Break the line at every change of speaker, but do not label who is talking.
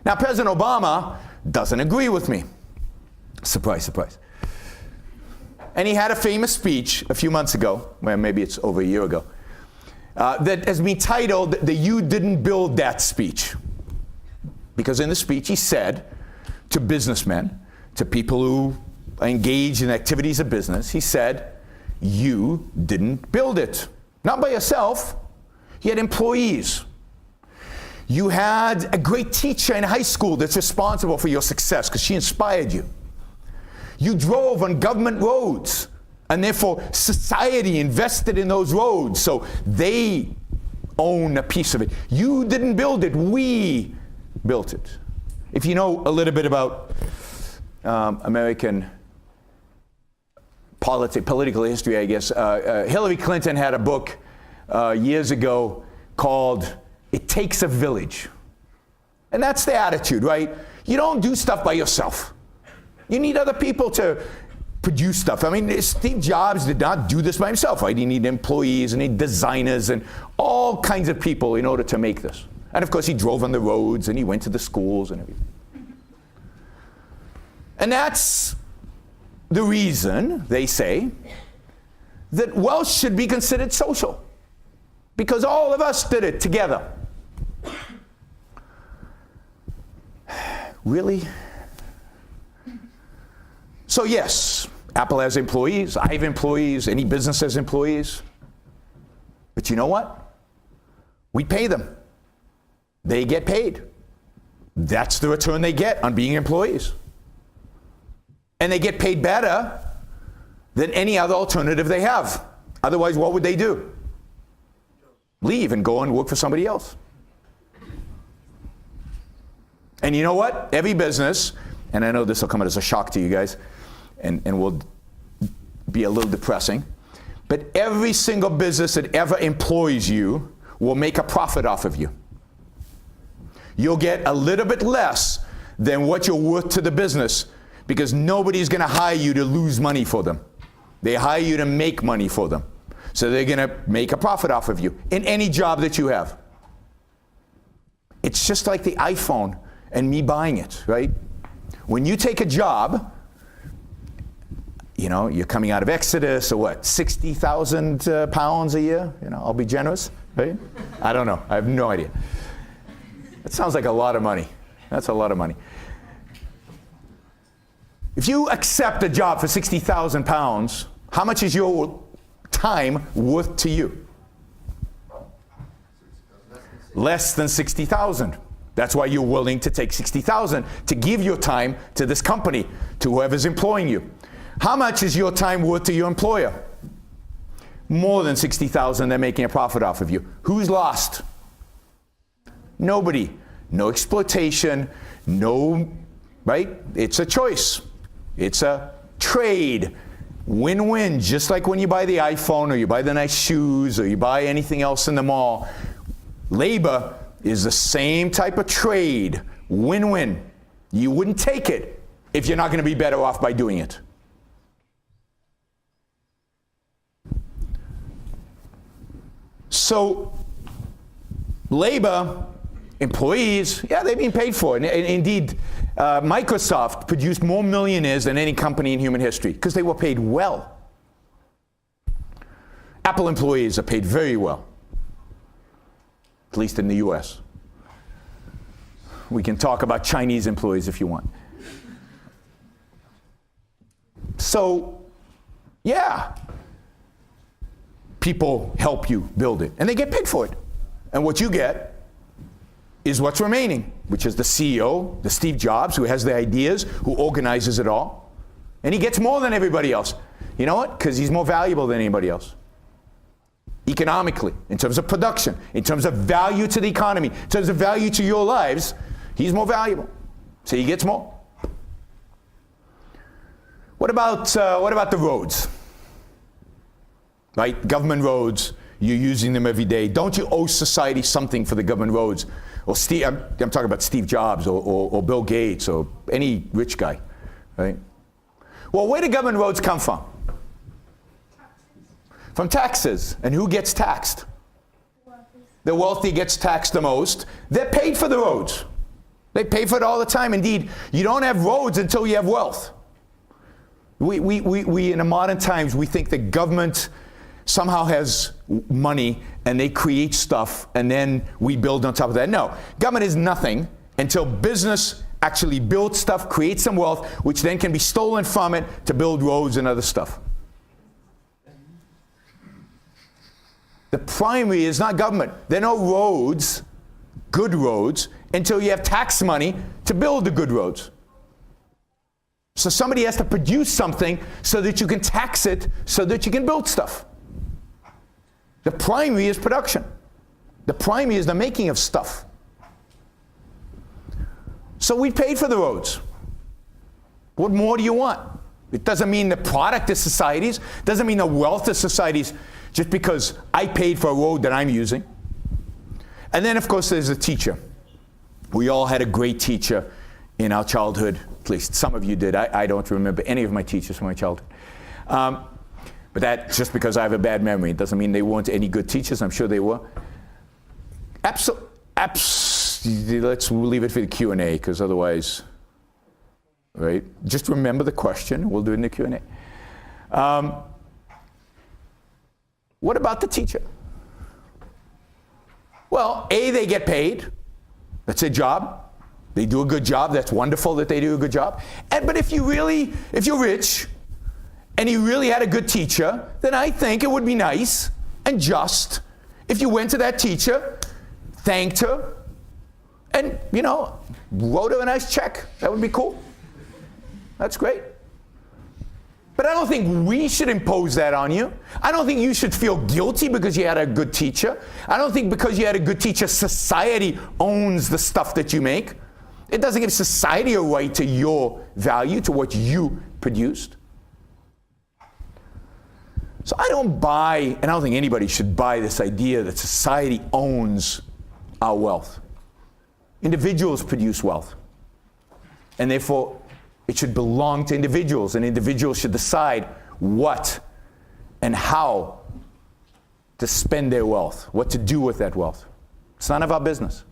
Now, President Obama doesn't agree with me. Surprise, surprise. And he had a famous speech a few months ago, well, maybe it's over a year ago, that has been titled the "You Didn't Build That" speech. Because in the speech he said to businessmen, to people who are engaged in activities of business, he said, you didn't build it. Not by yourself. You had employees. You had a great teacher in high school that's responsible for your success because she inspired you. You drove on government roads, and therefore society invested in those roads, so they own a piece of it. You didn't build it, we built it. If you know a little bit about American political history, I guess, Hillary Clinton had a book years ago called "It Takes a Village." And that's the attitude, right? You don't do stuff by yourself. You need other people to produce stuff. I mean, Steve Jobs did not do this by himself, right? He needed employees and he needed designers and all kinds of people in order to make this. And of course, he drove on the roads and he went to the schools and everything. And that's the reason, they say, that wealth should be considered social. Because all of us did it together. Really? So yes, Apple has employees, I have employees, any business has employees. But you know what? We pay them. They get paid. That's the return they get on being employees. And they get paid better than any other alternative they have. Otherwise, what would they do? Leave and go and work for somebody else. And you know what? Every business, and I know this will come as a shock to you guys, and will be a little depressing, but every single business that ever employs you will make a profit off of you. You'll get a little bit less than what you're worth to the business because nobody's going to hire you to lose money for them. They hire you to make money for them. So they're going to make a profit off of you in any job that you have. It's just like the iPhone and me buying it, right? When you take a job, you know, you're coming out of Exodus or what, 60,000 pounds a year? You know, I'll be generous, right? I don't know. I have no idea. That sounds like a lot of money. That's a lot of money. If you accept a job for 60,000 pounds, how much is your time worth to you? Less than 60,000. That's why you're willing to take 60,000 to give your time to this company, to whoever's employing you. How much is your time worth to your employer? More than 60,000, they're making a profit off of you. Who's lost? Nobody. No exploitation, no, right? It's a choice. It's a trade. Win-win, just like when you buy the iPhone or you buy the nice shoes or you buy anything else in the mall. Labor is the same type of trade. Win-win. You wouldn't take it if you're not going to be better off by doing it. So, labor, employees, yeah, they've been paid for it. And indeed, Microsoft produced more millionaires than any company in human history because they were paid well. Apple employees are paid very well, at least in the US. We can talk about Chinese employees if you want. So, yeah, people help you build it, and they get paid for it. And what you get is what's remaining, which is the CEO, the Steve Jobs, who has the ideas, who organizes it all. And he gets more than everybody else. You know what? Because he's more valuable than anybody else. Economically, in terms of production, in terms of value to the economy, in terms of value to your lives, he's more valuable. So he gets more. What about the roads? Right? Government roads, you're using them every day. Don't you owe society something for the government roads? Or I'm talking about Steve Jobs or Bill Gates or any rich guy, right? Well, where do government roads come from? From taxes. And who gets taxed? The wealthy gets taxed the most. They're paid for the roads. They pay for it all the time. Indeed, you don't have roads until you have wealth. We in the modern times, we think the government somehow has money and they create stuff and then we build on top of that. No, government is nothing until business actually builds stuff, creates some wealth, which then can be stolen from it to build roads and other stuff. The primary is not government. There are no roads, good roads, until you have tax money to build the good roads. So somebody has to produce something so that you can tax it, so that you can build stuff. The primary is production. The primary is the making of stuff. So we paid for the roads. What more do you want? It doesn't mean the product is society's. It doesn't mean the wealth is society's just because I paid for a road that I'm using. And then, of course, there's a teacher. We all had a great teacher in our childhood. At least some of you did. I don't remember any of my teachers from my childhood. But that's just because I have a bad memory. It doesn't mean they weren't any good teachers. I'm sure they were. Let's leave it for the Q&A, because otherwise, right? Just remember the question. We'll do it in the Q&A. What about the teacher? Well, they get paid. That's their job. They do a good job. That's wonderful that they do a good job. But if you're rich and you really had a good teacher, then I think it would be nice and just if you went to that teacher, thanked her, and, wrote her a nice check. That would be cool. That's great. But I don't think we should impose that on you. I don't think you should feel guilty because you had a good teacher. I don't think because you had a good teacher, society owns the stuff that you make. It doesn't give society a right to your value, to what you produced. So I don't buy, and I don't think anybody should buy this idea that society owns our wealth. Individuals produce wealth. And therefore, it should belong to individuals, and individuals should decide what and how to spend their wealth, what to do with that wealth. It's none of our business.